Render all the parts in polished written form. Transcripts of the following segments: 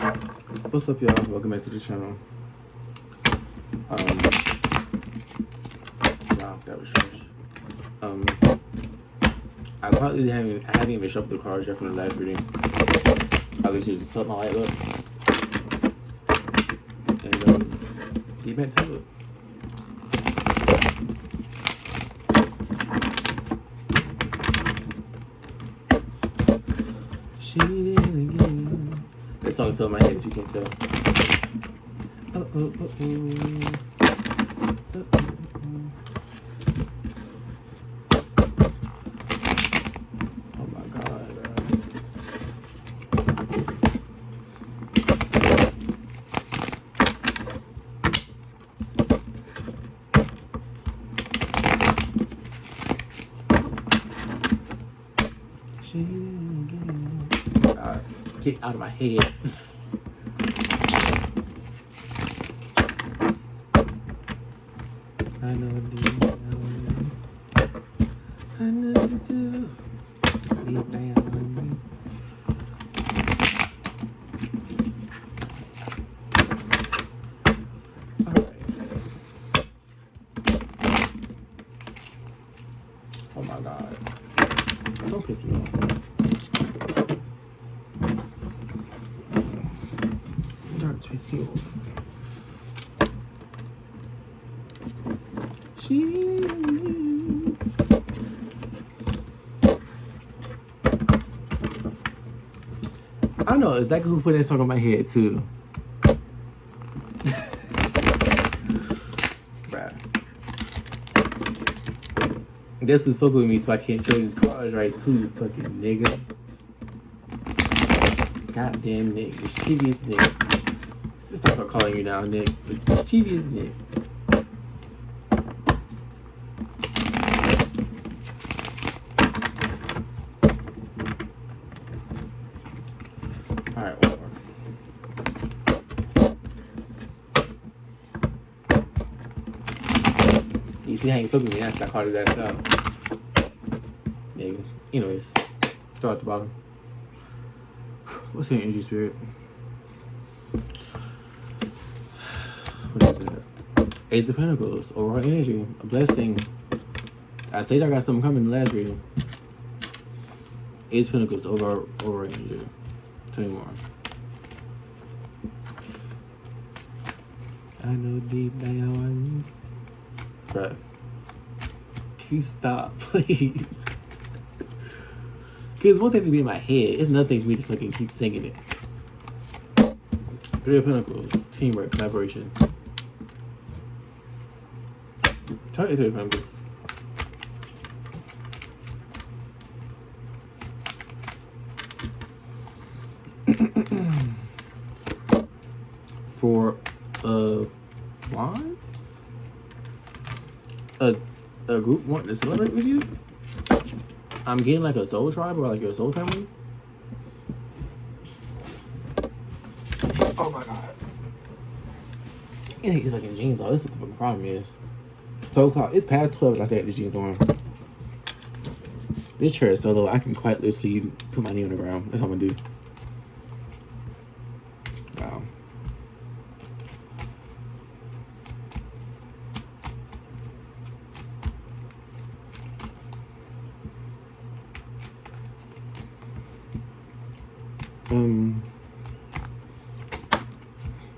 What's up, y'all? Welcome back to the channel. Wow, that was trash. I haven't even shuffled the cards yet from the last reading. I literally just put my light up and get back to it. She did it again. This song's still in my head, as you can't tell. Oh, oh, oh, oh. Oh my God. She did it again. God, get out of my head. I know you do. Deep down on me. Alright. Oh my God. Don't piss me off. Don't piss me off. I know exactly who put that song on my head too. Bruh. This is fucking with me so I can't show these cards right too, fucking nigga. Goddamn Nick. Mischievous Nick. Let's stop calling you now, Nick. Mischievous Nick. Alright, one more. You see how you fuck with me? That's not hard as that stuff. Nigga. Anyways, start at the bottom. What's your energy, spirit? What is it? Ace of Pentacles, overall energy, a blessing. I said I got something coming in the last reading. Ace of Pentacles, overall energy. Tell me more. I know deep down. Bruh. Can you stop, please? Because one thing to be in my head, it's nothing for me to fucking keep singing it. Three of Pentacles, teamwork, collaboration. Tell me Three of Pentacles. Four of Wands? A group wanting to celebrate with you? I'm getting like a soul tribe or like your soul family. Oh my God. I can't take these fucking jeans off. This is what the fucking problem is. 12 o'clock. It's past 12 and I still have these jeans on. This chair is so low, I can quite literally put my knee on the ground. That's what I'm gonna do. Wow.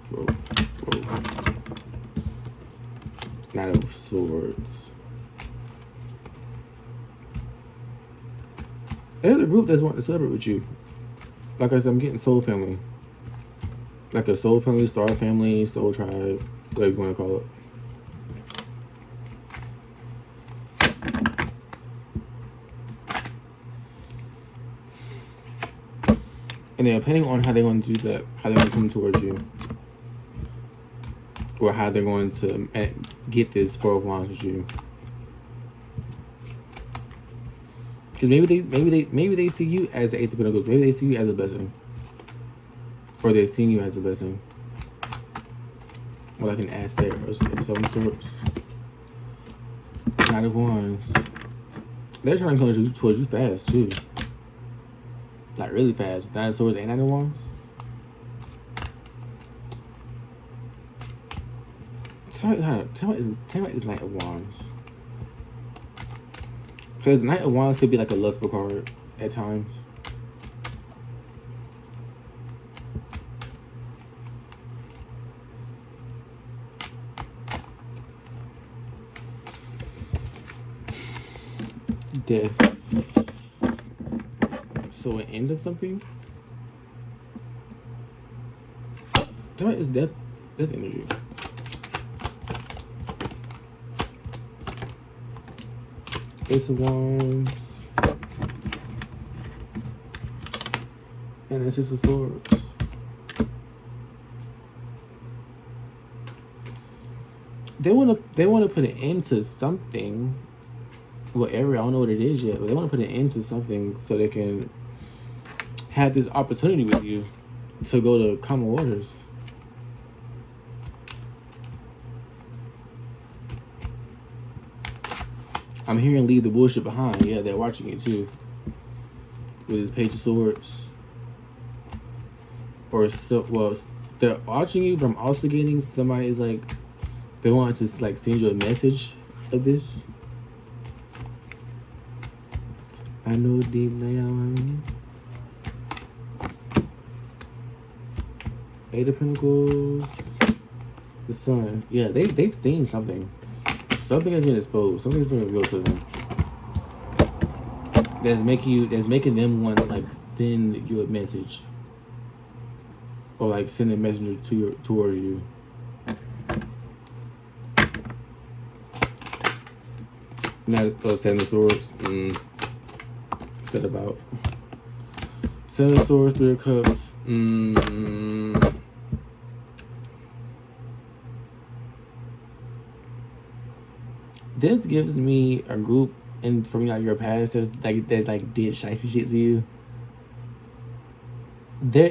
Whoa. Knight of Swords. There's a group that's wanting to celebrate with you. Like I said, I'm getting soul family. Like a soul family, star family, soul tribe, whatever you want to call it. And then depending on how they're going to do that, how they're going to come towards you, or how they're going to get this Four of Wands with you. Because maybe they see you as the Ace of Pentacles. Maybe they see you as a blessing, or they're seeing you as a blessing, or like an asset or some sorts. Knight of Wands. They're trying to come towards you fast too. Like really fast. Knight of Swords and Knight of Wands. Tell me is Knight of Wands. Because Knight of Wands could be like a lustful card at times. Death. So an end of something? That is death energy. Ace of Wands. And Ace of Swords. They wanna put an end to something. Whatever, I don't know what it is yet, but they want to put an end to something so they can have this opportunity with you to go to common waters. I'm hearing leave the bullshit behind. Yeah, they're watching it too. With his Page of Swords. Or so, well, they're watching you, but I'm also getting somebody's like, they want to like send you a message of this. I know deep down. Eight of Pentacles. The Sun. Yeah, they've seen something. Something has been exposed. Something's been revealed to them. That's making them want to like send you a message. Or like send a messenger towards you. Now, Seven of Swords. What's that about? Seven of Swords, Three of Cups. This gives me a group from like your past that did shicey shit to you.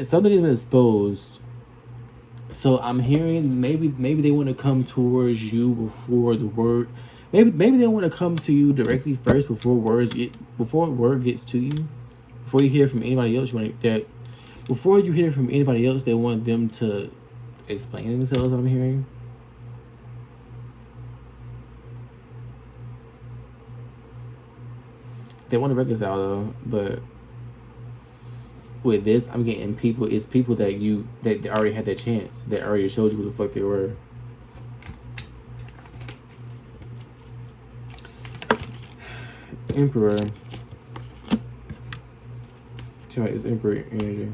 Something has been exposed. So I'm hearing maybe they want to come towards you before the word. Maybe they want to come to you directly first before word gets to you. Before you hear from anybody else, before you hear from anybody else, they want them to explain themselves. What I'm hearing. They want to reconcile though, but with this, I'm getting people. It's people that already had that chance. That already showed you who the fuck they were. Emperor. Tonight is Emperor energy.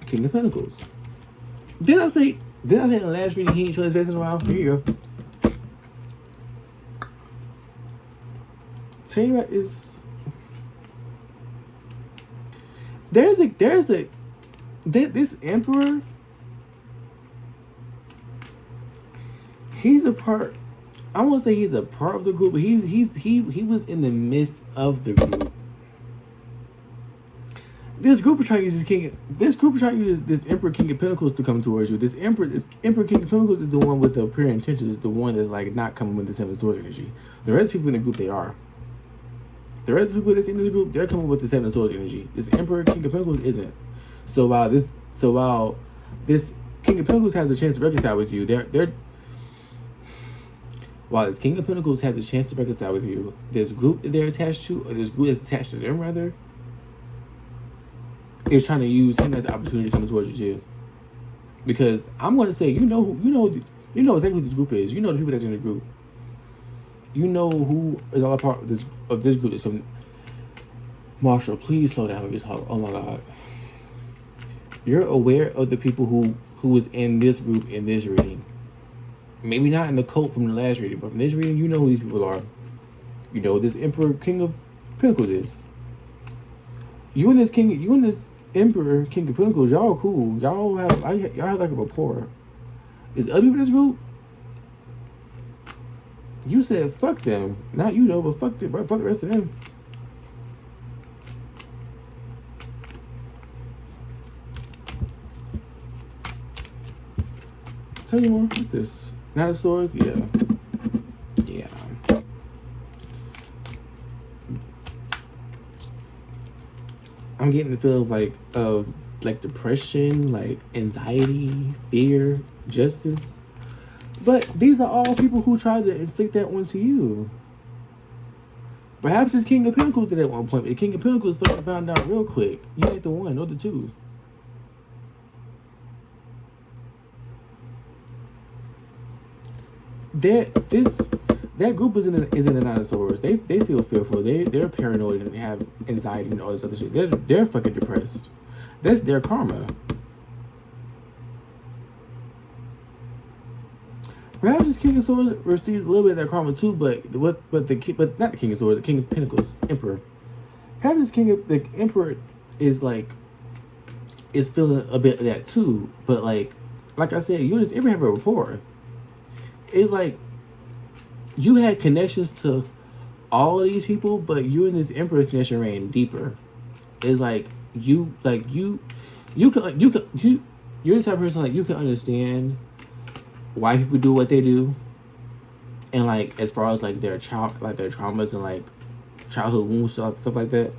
King of Pentacles. Did I say in the last reading he ain't show his face in a while? Here you go. Tell you what is. This Emperor, he's a part. I won't say he's a part of the group, but he was in the midst of the group. This group is trying to use this Emperor King of Pentacles to come towards you. This Emperor King of Pentacles is the one with the pure intentions, is the one that's like not coming with the Seven of Swords energy. The rest of people in the group, they are. The rest of the people that's in this group, they're coming with the Seven of Swords energy. This Emperor King of Pentacles isn't. So while this King of Pentacles has a chance to reconcile with you, while this King of Pentacles has a chance to reconcile with you, this group that they're attached to, or this group that's attached to them rather, is trying to use him as an opportunity to come towards you too. Because I'm going to say, you know exactly who this group is. You know the people that's in the group. You know who is all a part of this group that's coming. Marshall, please slow down when you talk. Oh my God. You're aware of the people who is in this group in this reading. Maybe not in the cult from the last reading, but from this reading, you know who these people are. You know who this Emperor King of Pentacles is. You and this Emperor King of Pentacles, y'all are cool. Y'all have like a rapport. Is other people in this group? You said fuck them. Not you though, but fuck the rest of them. Tell you more. What's this? Knight of Swords? Yeah. I'm getting the feel of like depression, like anxiety, fear, justice. But these are all people who tried to inflict that onto you. Perhaps it's King of Pentacles did at one point, but the King of Pentacles fucking found out real quick. You ain't the one, or the two. That group is in the Nine of Swords. They feel fearful. They're paranoid and have anxiety and all this other shit. They're fucking depressed. That's their karma. Perhaps this King of Swords received a little bit of that karma too, but not the King of Swords, the King of Pentacles, Emperor. Perhaps the Emperor is feeling a bit of that too, but like I said, you and this Emperor have a rapport. It's like you had connections to all of these people, but you and this Emperor connection ran deeper. It's like you're the type of person like you can understand why people do what they do, and like as far as like their traumas and like childhood wounds, stuff like that.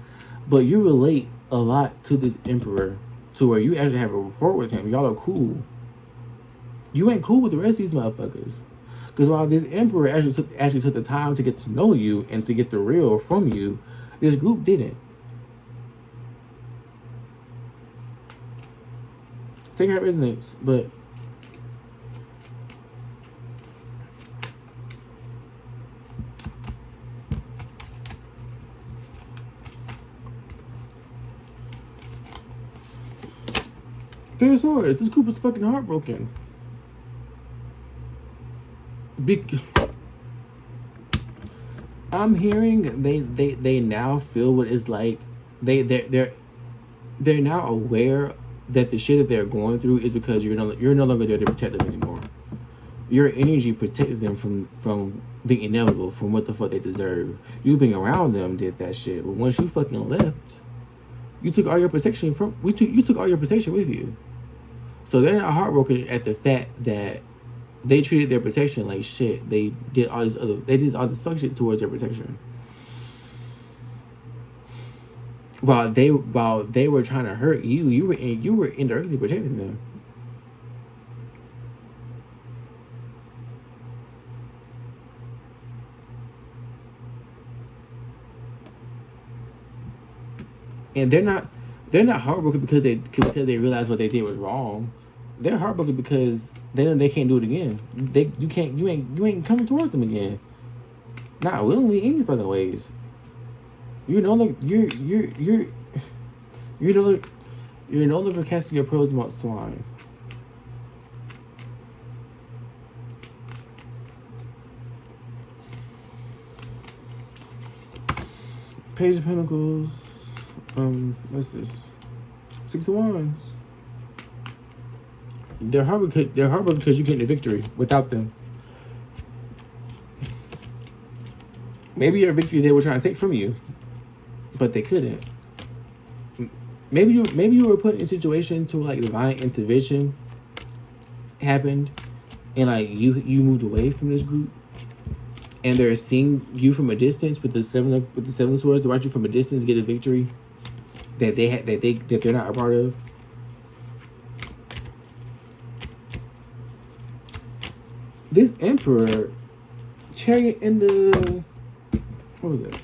But you relate a lot to this Emperor, to where you actually have a rapport with him. Y'all are cool. You ain't cool with the rest of these motherfuckers. Because while this Emperor actually took the time to get to know you and to get the real from you, this group didn't. Take how it resonates, but Three of Swords, this group is fucking heartbroken. I'm hearing they now feel what it's like. They're now aware that the shit that they're going through is because you're no longer there to protect them anymore. Your energy protected them from the inevitable, from what the fuck they deserve. You being around them did that shit, but once you fucking left, you took all your protection you took all your protection with you. So they're not heartbroken at the fact that they treated their protection like shit. They did all this fuck shit towards their protection. While they were trying to hurt you, you were indirectly protecting them. And they're not heartbroken because they realize what they did was wrong. They're heartbroken because they know they can't do it again. You ain't coming towards them again. Not willingly, any fucking ways. You're no longer casting your pearls amongst swine. Page of Pentacles. What's this? 6 of Wands. They're heartbroken because you get the victory without them. Maybe your victory they were trying to take from you, but they couldn't. Maybe you were put in a situation to like divine intervention happened, and like you moved away from this group, and they're seeing you from a distance with the seven of swords to watch you from a distance get a victory that they're not a part of. This Emperor, Chariot in the what was it?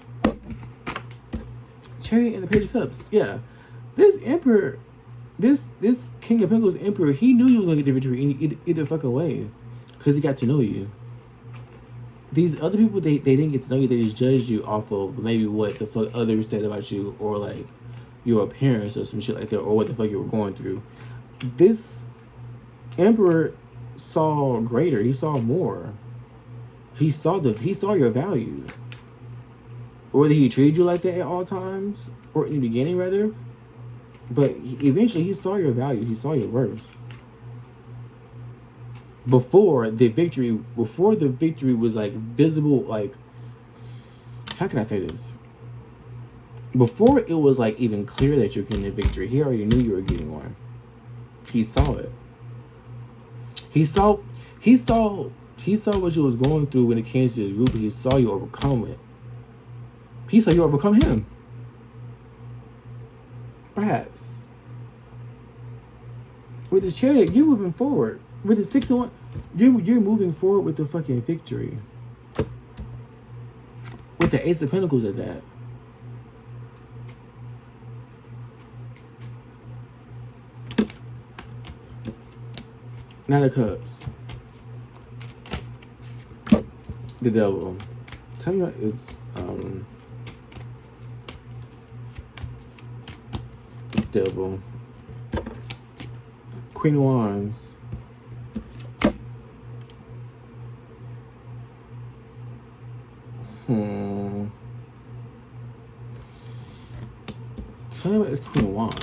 Chariot and the Page of Cups. Yeah, this Emperor, this King of Pentacles Emperor, he knew you was gonna get the victory either fucking way, because he got to know you. These other people, they didn't get to know you. They just judged you off of maybe what the fuck others said about you, or like your appearance or some shit like that, or what the fuck you were going through. This Emperor saw greater. He saw more. He saw your value. Whether he treated you like that at all times, or in the beginning rather, but eventually he saw your value. He saw your worth. Before the victory was like visible, like, how can I say this? Before it was like even clear that you're getting a victory, he already knew you were getting one. He saw it. He saw what you was going through when it came to this group. He saw you overcome it. He saw you overcome him. Perhaps. With the chariot, you're moving forward. With the 6 of Wands, you're moving forward with the fucking victory. With the Ace of Pentacles at that. Knight of Cups. The Devil. Tell me what is Devil. Queen of Wands. Tell me what is Queen of Wands.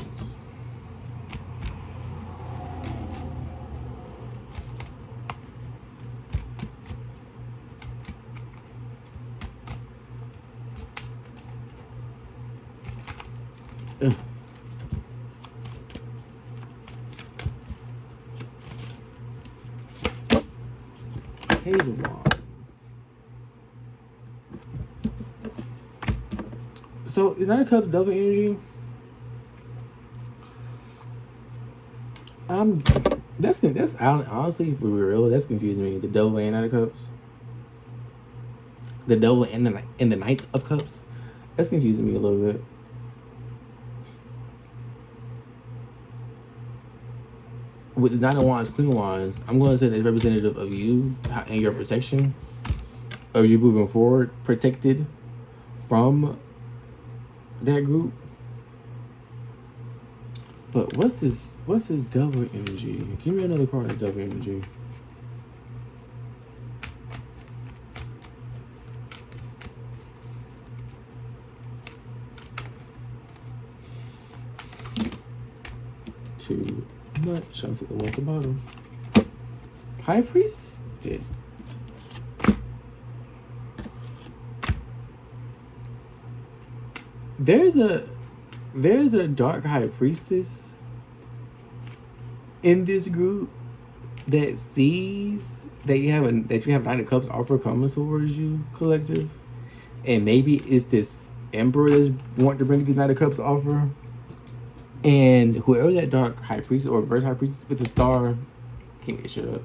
Page of Wands. So is Knight of Cups Devil energy? That's honestly, for real, that's confusing me. The Devil and Knight of Cups. The Devil and the Knight of Cups. That's confusing me a little bit. With the Knight of Wands, Queen of Wands, I'm going to say that's representative of you and your protection. Of you moving forward, protected from that group. But what's this Devil energy? Give me another card of Devil energy. Too much. I'm taking the one at the bottom. High Priestess. There's a dark High Priestess in this group that sees that you have Knight of Cups offer coming towards you, collective, and maybe it's this Emperor that's wanting to bring this Knight of Cups offer, and whoever that dark High Priestess or reverse High Priestess with the star, can't get shit up.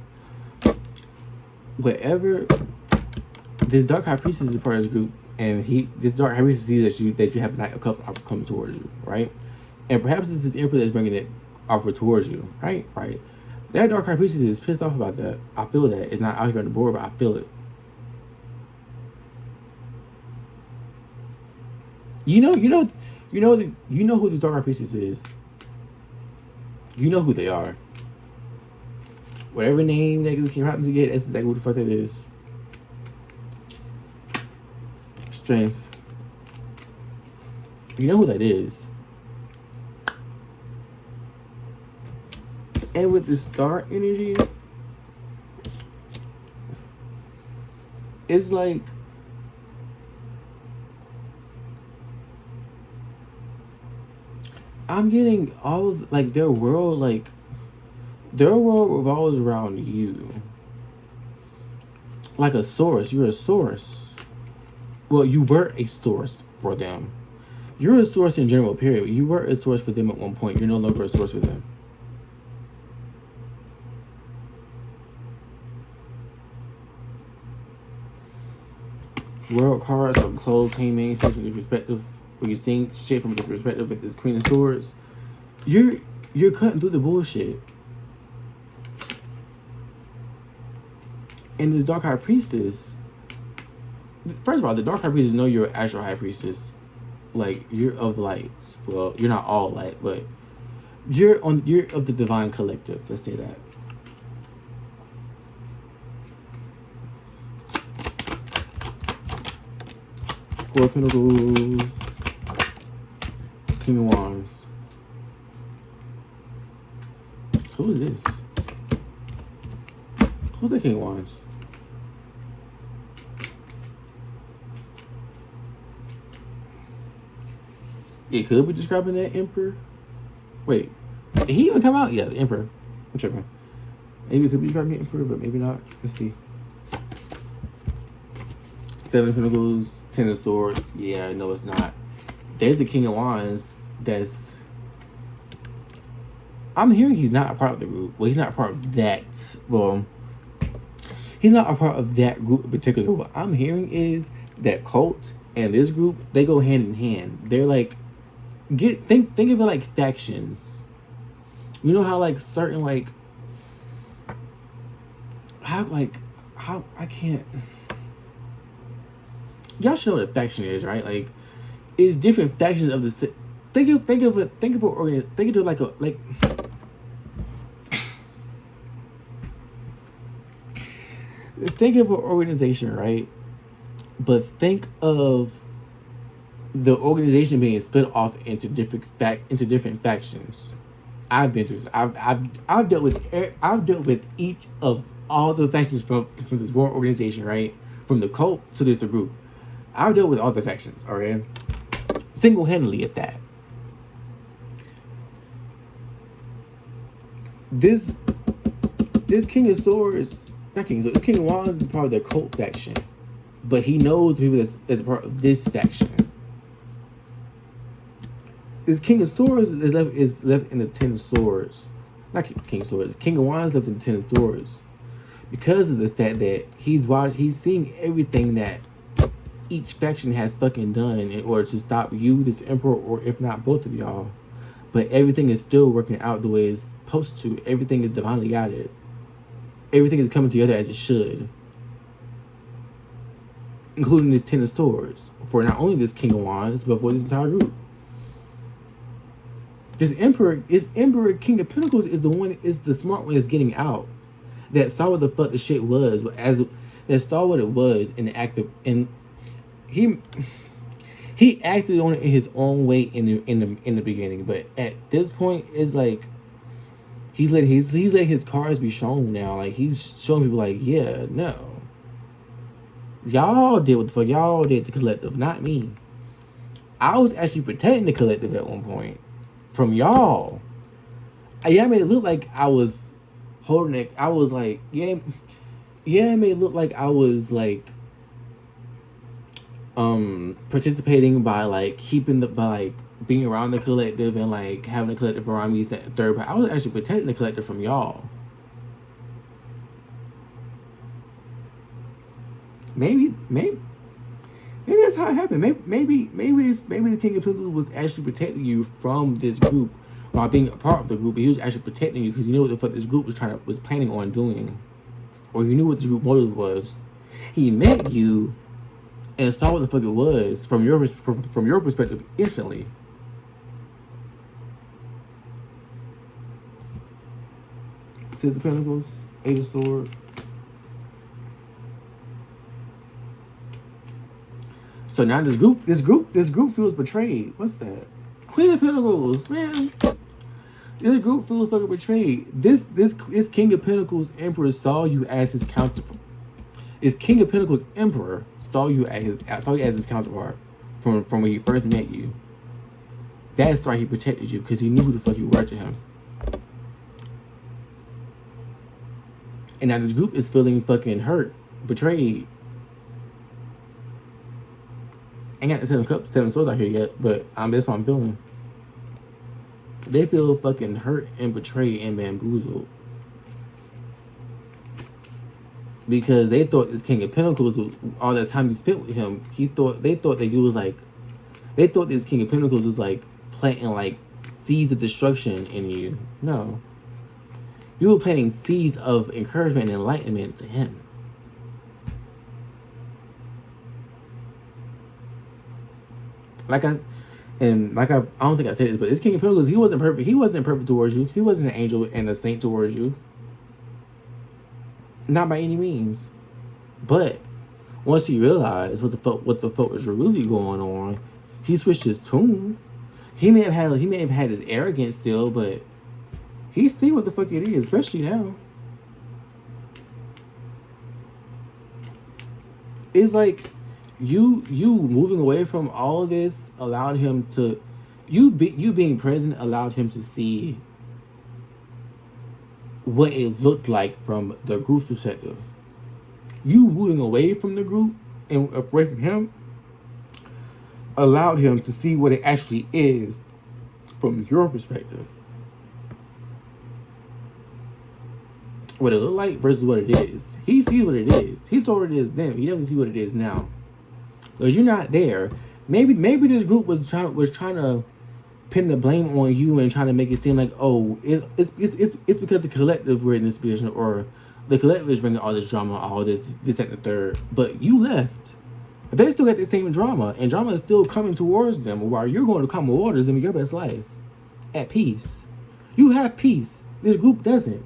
Whatever, this dark High Priestess is a part of this group. And this dark High Priestess sees that you have a Knight of Cups offer coming towards you, right? And perhaps it's this Emperor that's bringing it offer towards you, right? Right. That dark High Priestess is pissed off about that. I feel that. It's not out here on the board, but I feel it. You know who this dark High Priestess is. You know who they are. Whatever name they can happen to get, that's exactly what the fuck that is. Strength. You know who that is. And with the star energy, it's like I'm getting all of like their world revolves around you. Like a source. You're a source. Well, you were a source for them. You're a source in general, period. You were a source for them at one point. You're no longer a source for them. World cards or clothes came in from a different perspective. Where you're seeing shit from a different perspective with this Queen of Swords. You're cutting through the bullshit. And this Dark High Priestess, first of all, the Dark High Priestess know you're an actual High Priestess. Like, you're of light. Well, you're not all light, but you're of the divine collective. Let's say that. Four of Pentacles. King of Wands. Who is this? Who's the King of Wands? It could be describing that Emperor. Wait, did he even come out? Yeah, the Emperor. I'm tripping. Maybe it could be describing the Emperor, but maybe not. Let's see. Seven of Pentacles, Ten of Swords. Yeah, no, it's not. There's the King of Wands that's I'm hearing he's not a part of the group. Well, he's not a part of that. Well, he's not a part of that group in particular. What I'm hearing is that cult and this group, they go hand in hand. They're like, think of it like factions. You know how like certain like how I can't. Y'all should know what a faction is, right? Like, it's different factions of the. Think of it like a like. Think of an organization, right? But think of the organization being split off into different factions. I've been through this. I've dealt with each of all the factions from this one organization, right? From the cult to the group. I've dealt with all the factions, alright? Single-handedly at that. This King of Swords, not King of Swords, this King of Wands is part of the cult faction. But he knows the people that's a part of this faction. This King of Swords is left in the Ten of Swords. Not King of Swords. King of Wands left in the Ten of Swords. Because of the fact that he's seeing everything that each faction has fucking done in order to stop you, this emperor, or if not both of y'all. But everything is still working out the way it's supposed to. Everything is divinely guided. Everything is coming together as it should. Including this Ten of Swords. For not only this King of Wands, but for this entire group. This Emperor, King of Pentacles is the smart one that's getting out. That saw what the fuck the shit was, that saw what it was in the act of, and he acted on it in his own way in the beginning, but at this point it's like he's letting his cards be shown now. Like, he's showing people like, yeah, no, y'all did what the fuck y'all did to collective, not me. I was actually protecting the collective at one point from y'all. Yeah, I made it look like I was holding it. I was like, yeah, it made it look like I was like participating by like being around the collective and like having the collective around me, that third. But I was actually protecting the collective from y'all. Maybe that's how it happened. Maybe the King of Pentacles was actually protecting you from this group while being a part of the group. But he was actually protecting you because you knew what the fuck this group was planning on doing, or you knew what the group motive was. He met you and saw what the fuck it was from your perspective instantly. Six of Pentacles, Eight of Swords. So now this group feels betrayed. What's that? Queen of Pentacles, man. This group feels fucking betrayed. This King of Pentacles Emperor saw you as his counterpart. This King of Pentacles Emperor saw you as his counterpart from when he first met you. That's why he protected you, because he knew who the fuck you were to him. And now this group is feeling fucking hurt, betrayed. Ain't got the seven swords out here yet, but that's what I'm feeling. They feel fucking hurt and betrayed and bamboozled. Because they thought this King of Pentacles, all that time you spent with him, they thought that you was like, they thought this King of Pentacles was like planting like seeds of destruction in you. No. You were planting seeds of encouragement and enlightenment to him. I don't think I said this, but this King of Pentacles, he wasn't perfect. He wasn't perfect towards you. He wasn't an angel and a saint towards you. Not by any means. But once he realized what the fuck was really going on, he switched his tune. He may have had his arrogance still, but he see what the fuck it is, especially now. It's like you moving away from all of this allowed him to, you being present allowed him to see what it looked like from the group's perspective. You moving away from the group and away from him allowed him to see what it actually is from your perspective. what it look like versus what it is. He sees what it is. He saw what it is then. He doesn't see what it is now. Because you're not there. Maybe this group was trying to pin the blame on you and trying to make it seem like, oh, it's because the collective were in this position, or the collective is bringing all this drama, all this, that, and the third. But you left. They still got the same drama, and drama is still coming towards them while you're going to calm waters and live your best life at peace. You have peace. This group doesn't.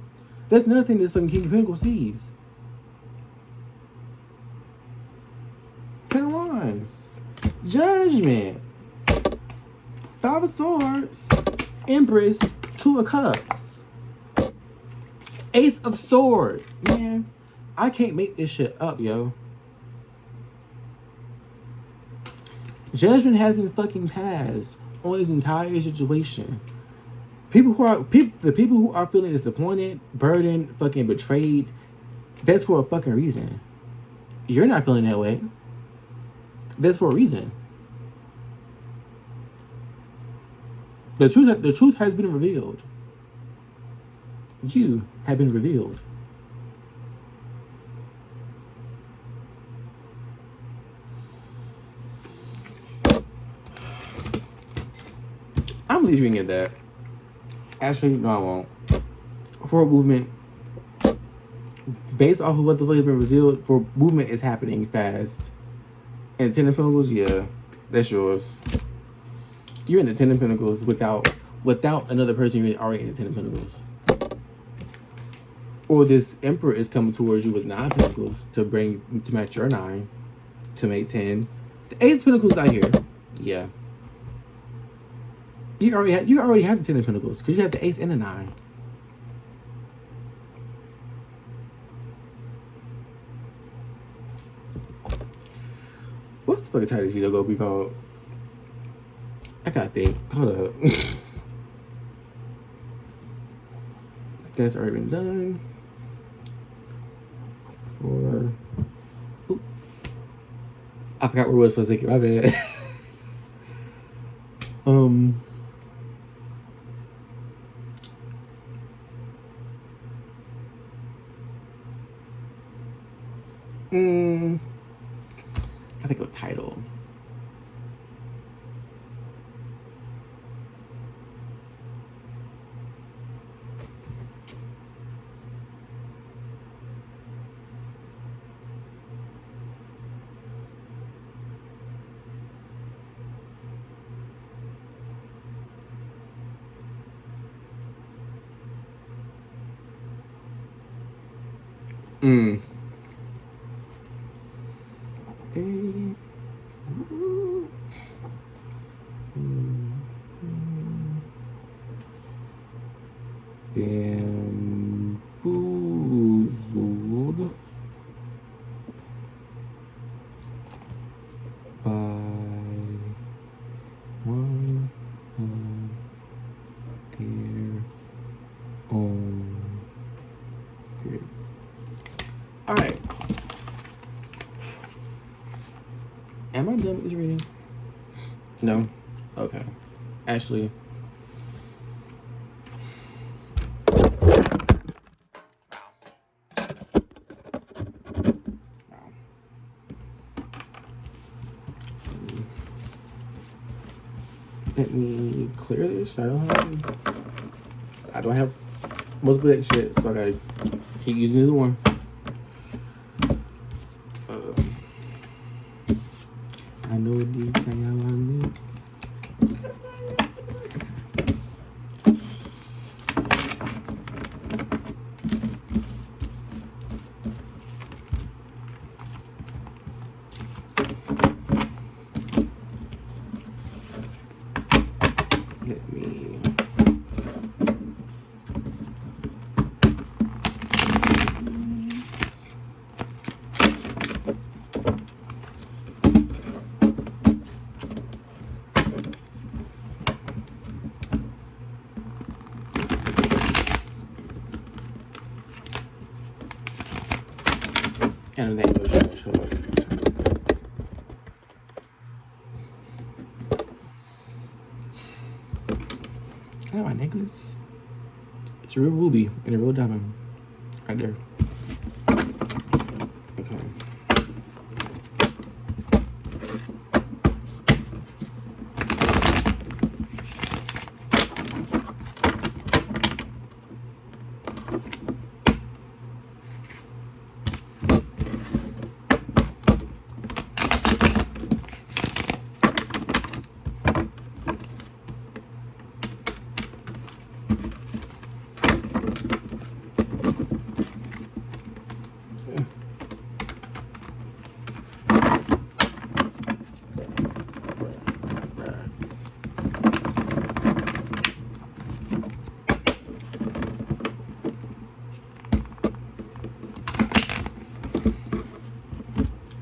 That's another thing this fucking King of Pentacles sees. Ten of Wands. Judgment. Five of Swords. Empress. Two of Cups. Ace of Swords. Man, I can't make this shit up, yo. Judgment hasn't fucking passed on this entire situation. The people who are feeling disappointed, burdened, fucking betrayed, that's for a fucking reason. You're not feeling that way. That's for a reason. The truth has been revealed. You have been revealed. I'm leaving it at that. Actually, no, I won't. For movement, based off of what the fuck has been revealed, for movement is happening fast. And Ten of Pentacles, yeah, that's yours. You're in the Ten of Pentacles without another person. You're already in the Ten of Pentacles. Or this Emperor is coming towards you with 9 Pentacles to match your 9, to make 10. The Ace of Pentacles out here, yeah. You already have the Ten of Pentacles because you have the Ace and the 9. What's the fucking title sheet gonna be called? I gotta think. Hold up. That's already been done. I forgot what it was for a second. My bad. I think of a title. Bamboozled by one of their own. Period. All right. Am I done with this reading? No? Okay. Actually, let me clear this. I don't have multiple that shit, so I gotta keep using this one. I know the thing I want to do. Let me. And that goes to show up. I got my necklace. It's a real ruby and a real diamond. Right there. Okay.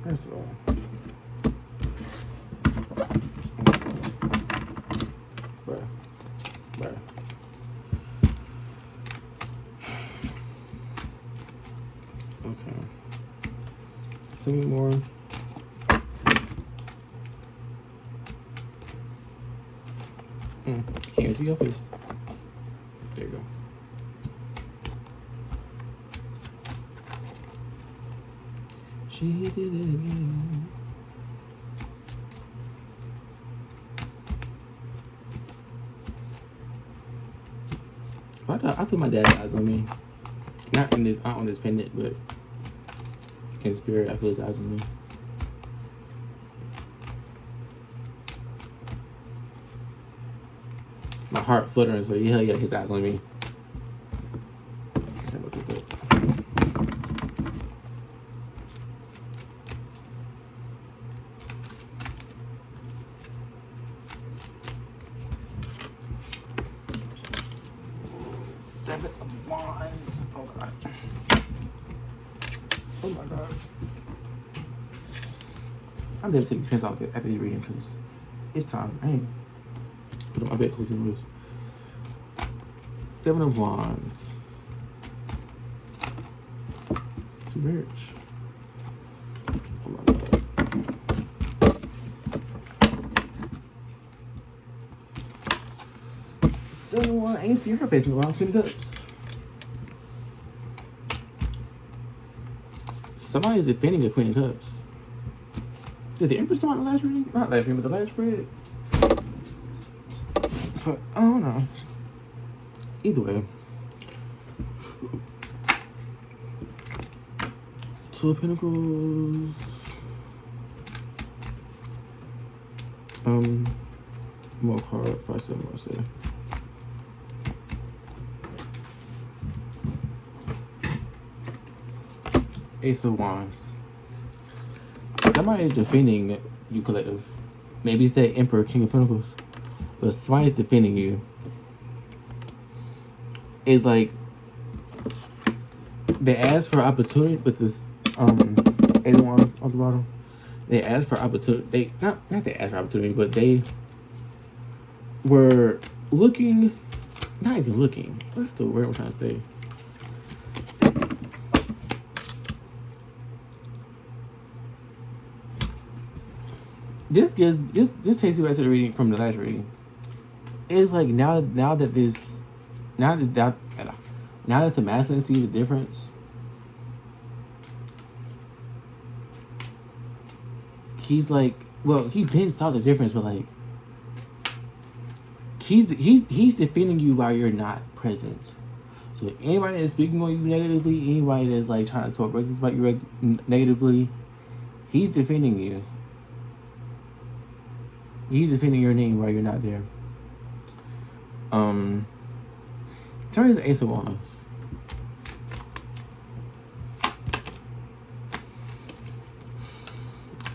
First of all, bruh. Okay. Tell me more. Can't see your face. There you go. She did it again. I feel my dad's eyes on me. Not on this pendant, but in spirit, I feel his eyes on me. My heart fluttering, so hell yeah, his eyes on me. Seven of Wands. Oh god. Oh my god. I'm just taking pins off after this reading because it's time. I ain't put on my bed clothes and Seven of Wands. It's rich. Oh my god. Seven of Wands. I ain't seen her face in a while. Queen of Cups. Somebody is defending a Queen of Cups. Did the Empress come out in the last reading? Not last reading, but the last spread. But I don't know. Either way. Two of Pentacles. More card. 5, 7 more, say. Ace of Wands. Somebody is defending you, collective. Maybe it's that Emperor, King of Pentacles. But somebody's defending you. It's like they asked for opportunity with this Ace of Wands on the bottom. They asked for opportunity. They not they asked for opportunity, but they were looking, not even looking. What's the word I'm trying to say? This takes you back to the reading from the last reading. It's like now that the masculine sees the difference, he's like, well, he been saw the difference, but like he's defending you while you're not present. So anybody that's speaking on you negatively, anybody that's like trying to talk about you negatively, he's defending you. He's defending your name while you're not there. Tell me, Ace of Wands.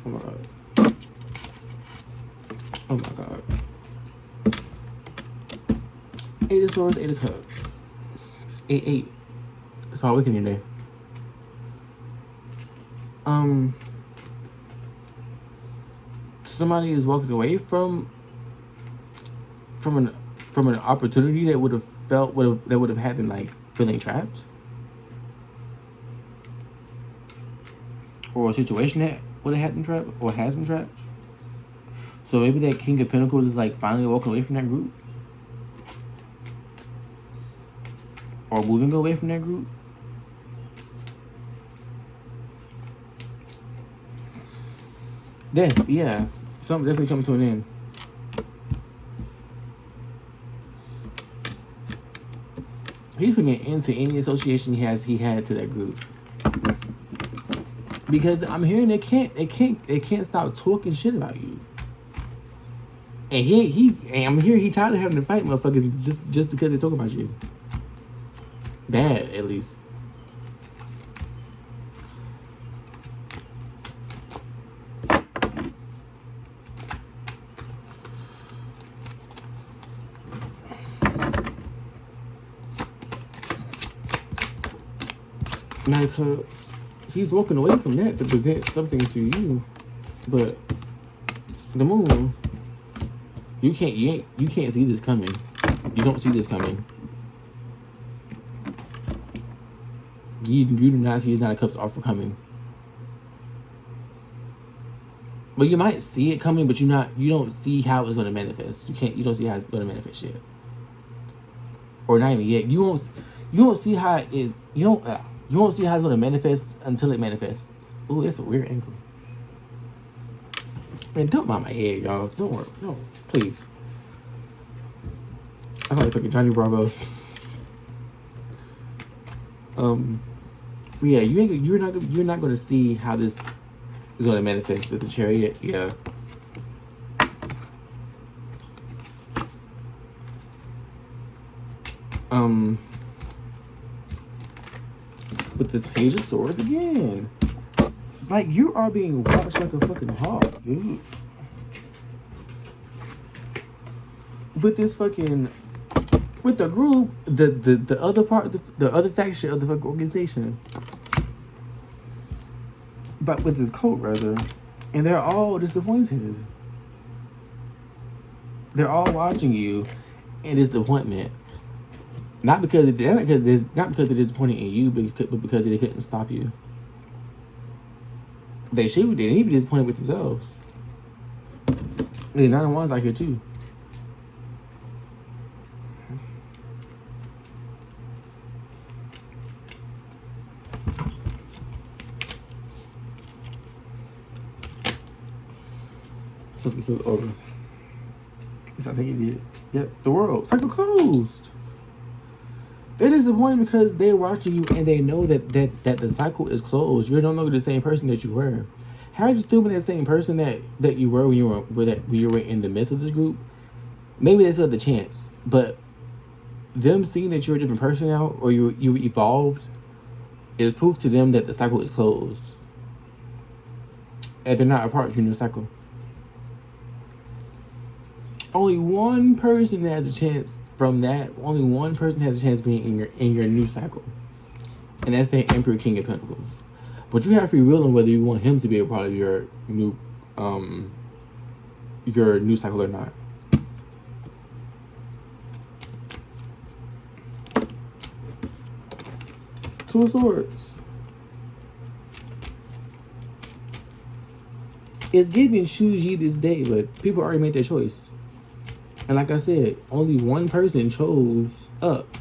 Oh my god. Oh my god. Eight of Swords, Eight of Cups. 8-8. That's my awakening day. Somebody is walking away from an opportunity that would have had them like feeling trapped, or a situation that would have had them trapped or has them trapped. So maybe that King of Pentacles is like finally walking away from that group, or moving away from that group. Death, yeah. Something definitely coming to an end. He's putting an end to any association he had to that group. Because I'm hearing they can't stop talking shit about you. And and I'm hearing he tired of having to fight motherfuckers just because they talk about you. Bad, at least. Like, he's walking away from that to present something to you, but the moon, you can't see this coming. You don't see this coming. You do not see his Nine of Cups offer coming. But you might see it coming, but you don't see how it's going to manifest. You don't see how it's going to manifest yet, or not even yet. You won't see how it is. You won't see how it's going to manifest until it manifests. Ooh, it's a weird angle. Man, don't mind my head, y'all. Don't worry. No, please. I like fucking Johnny Bravo. Yeah, you're not going to see how this is going to manifest with the Chariot. Yeah. With the Page of Swords again. Like, you are being watched like a fucking hawk, dude. With this fucking, with the group, the other part, the other faction of the fucking organization. But with this cult, rather. And they're all disappointed. They're all watching you in disappointment. Not because they're disappointed in you, but because they couldn't stop you. They need to be disappointed with themselves. There's 9 of Wands out here too. Something's over. Yes, I think it did. Yep, the world. Cycle closed. They're disappointed because they're watching you and they know that the cycle is closed. You're no longer the same person that you were. Had you still been the same person that you were when you were in the midst of this group, maybe they still had the chance. But them seeing that you're a different person now, or you evolved, is proof to them that the cycle is closed. And they're not a part of your new cycle. Only one person has a chance from that. Only one person has a chance being in your new cycle. And that's the Emperor, King of Pentacles. But you have free will on whether you want him to be a part of your new cycle or not. Two of Swords. It's giving choose ye this day, but people already made their choice. And like I said, only one person chose up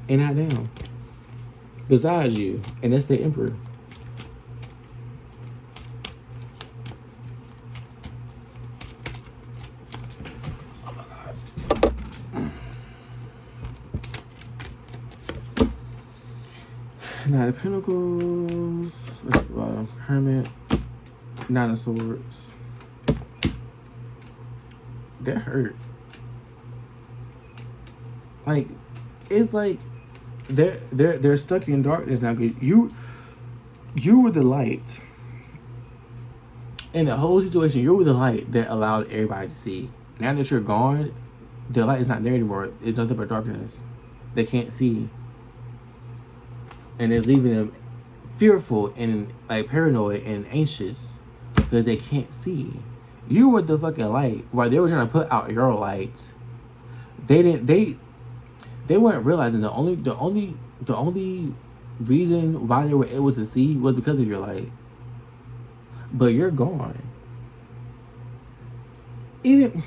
and not down. Besides you. And that's the Emperor. Oh my God. Nine of Pentacles. Hermit. Nine of Swords. That hurt. Like, it's like they're stuck in darkness now. You were the light. In the whole situation, you were the light that allowed everybody to see. Now that you're gone, the light is not there anymore. It's nothing but darkness. They can't see. And it's leaving them fearful and like paranoid and anxious because they can't see. You were the fucking light. While they were trying to put out your light, they weren't realizing the only reason why they were able to see was because of your light. But you're gone. Even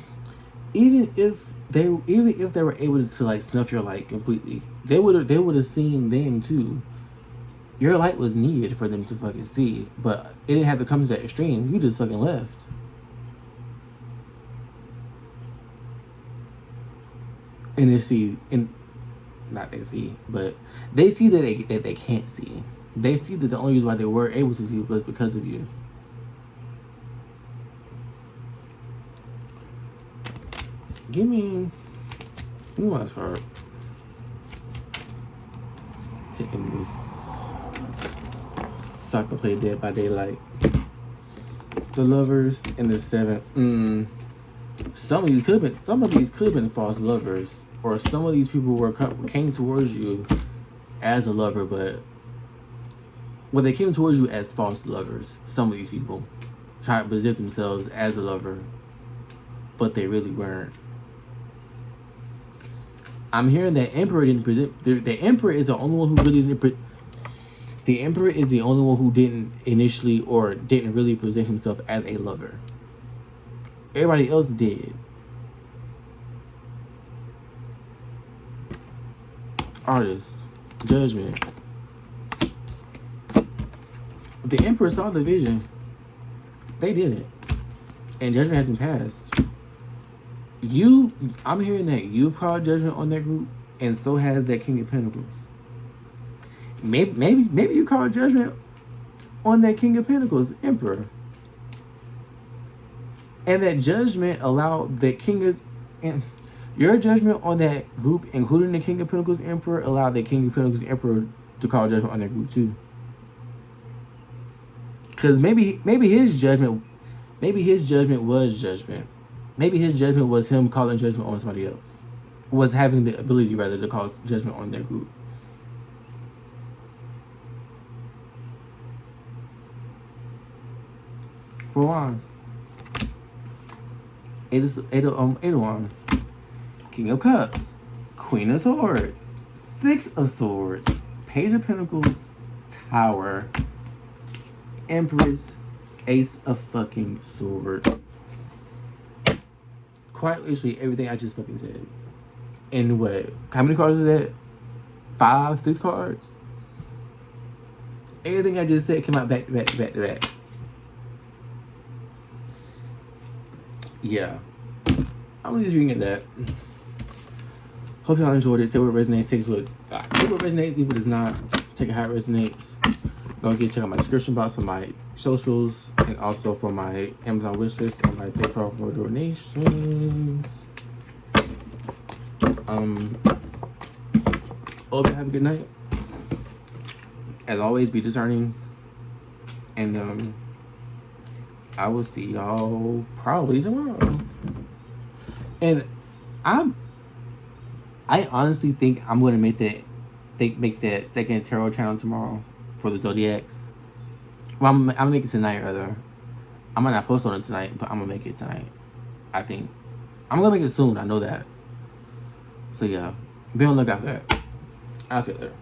if they were able to like snuff your light completely, they would have seen them too. Your light was needed for them to fucking see, but it didn't have to come to that extreme. You just fucking left. And they see, and not they see, but they see that they can't see. They see that the only reason why they were able to see was because of you. Give me my card. To end this, so I can play Dead by Daylight. The Lovers and the Seven. Some of these could have been false lovers, or some of these people came towards you as a lover, but they came towards you as false lovers. Some of these people try to present themselves as a lover, but they really weren't. I'm hearing that Emperor didn't present. The Emperor is the only one who really didn't. The Emperor is the only one who didn't initially or didn't really present himself as a lover. Everybody else did. Artist, Judgment. The Emperor saw the vision. They didn't, and Judgment has been passed. I'm hearing that you've called Judgment on that group, and so has that King of Pentacles. Maybe you called Judgment on that King of Pentacles, Emperor, and that Judgment allowed that and your judgment on that group, including the King of Pentacles, Emperor, allowed the King of Pentacles, Emperor, to call Judgment on that group too. Because maybe his judgment was judgment. Maybe his judgment was him calling judgment on somebody else. Was having the ability, rather, to call judgment on their group. Four Wands. Eight of Wands. King of Cups. Queen of Swords. Six of Swords. Page of Pentacles. Tower. Empress. Ace of fucking Swords. Quite literally everything I just fucking said. And what? How many cards is that? 5, 6 cards? Everything I just said came out back to back to back to back. Yeah. I'm just reading that. Hope y'all enjoyed it. Take what resonates, take what resonates, leave what does not. Take it how it resonates. Don't forget to check out my description box for my socials and also for my Amazon wishlist and my PayPal for donations. Hope you have a good night. As always, be discerning. And I will see y'all probably tomorrow. And I honestly think I'm gonna make that second tarot channel tomorrow for the Zodiacs. Well, I'm gonna make it tonight, rather. I might not post on it tonight, but I'm gonna make it tonight. I think I'm gonna make it soon. I know that. So yeah, be on the lookout for that. I'll see you later.